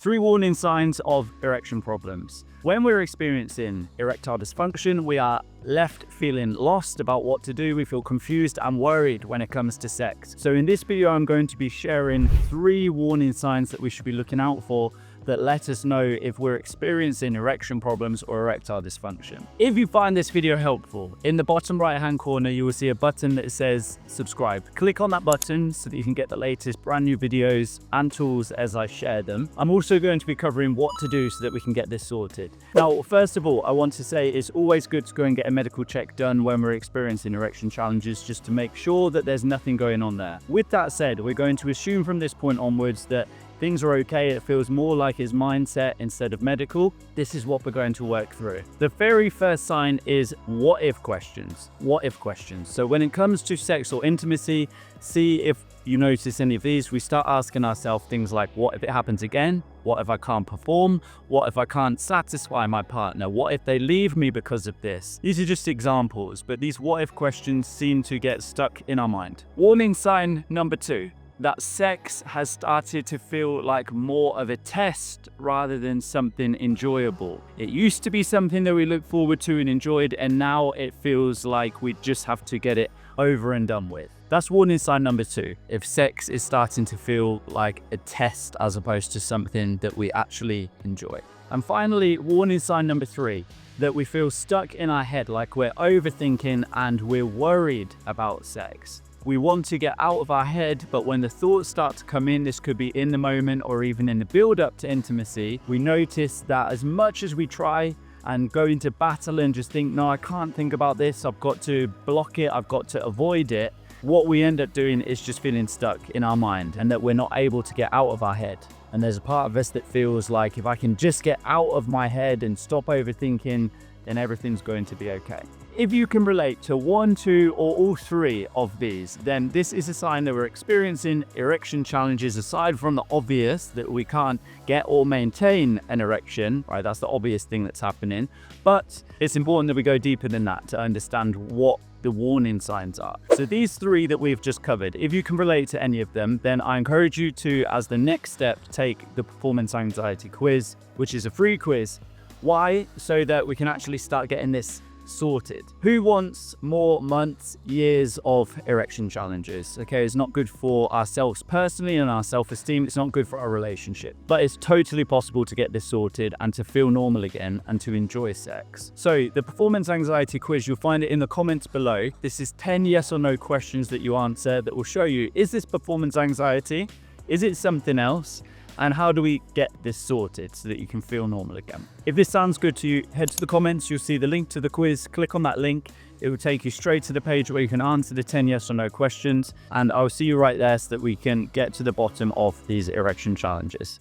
3 warning signs of erection problems. When we're experiencing erectile dysfunction, we are left feeling lost about what to do. We feel confused and worried when it comes to sex. So in this video, I'm going to be sharing 3 warning signs that we should be looking out for that let us know if we're experiencing erection problems or erectile dysfunction. If you find this video helpful, in the bottom right hand corner, you will see a button that says subscribe. Click on that button so that you can get the latest brand new videos and tools as I share them. I'm also going to be covering what to do so that we can get this sorted. Now, first of all, I want to say it's always good to go and get a medical check done when we're experiencing erection challenges, just to make sure that there's nothing going on there. With that said, we're going to assume from this point onwards that things are okay. It feels more like his mindset instead of medical. This is what we're going to work through. The very first sign is what if questions. What if questions. So when it comes to sex or intimacy, see if you notice any of these. We start asking ourselves things like, what if it happens again? What if I can't perform? What if I can't satisfy my partner? What if they leave me because of this? These are just examples, but these what if questions seem to get stuck in our mind. Warning sign number 2. That sex has started to feel like more of a test rather than something enjoyable. It used to be something that we looked forward to and enjoyed, and now it feels like we just have to get it over and done with. That's warning sign number 2. If sex is starting to feel like a test as opposed to something that we actually enjoy. And finally, warning sign number 3, that we feel stuck in our head, like we're overthinking and we're worried about sex. We want to get out of our head, but when the thoughts start to come in, this could be in the moment or even in the build up to intimacy, we notice that as much as we try and go into battle and just think, no, I can't think about this, I've got to block it, I've got to avoid it, what we end up doing is just feeling stuck in our mind and that we're not able to get out of our head. And there's a part of us that feels like if I can just get out of my head and stop overthinking, then everything's going to be okay. If you can relate to 1, 2, or all 3 of these, then this is a sign that we're experiencing erection challenges aside from the obvious that we can't get or maintain an erection, right? That's the obvious thing that's happening. But it's important that we go deeper than that to understand what the warning signs are. So these 3 that we've just covered, if you can relate to any of them, then I encourage you to, as the next step, take the performance anxiety quiz, which is a free quiz. Why? So that we can actually start getting this sorted. Who wants more months, years of erection challenges? Okay, it's not good for ourselves personally and our self-esteem. It's not good for our relationship, but it's totally possible to get this sorted and to feel normal again and to enjoy sex. So the performance anxiety quiz, you'll find it in the comments below. This is 10 yes or no questions that you answer that will show you, is this performance anxiety? Is it something else? And how do we get this sorted so that you can feel normal again? If this sounds good to you, head to the comments. You'll see the link to the quiz. Click on that link. It will take you straight to the page where you can answer the 10 yes or no questions. And I'll see you right there so that we can get to the bottom of these erection challenges.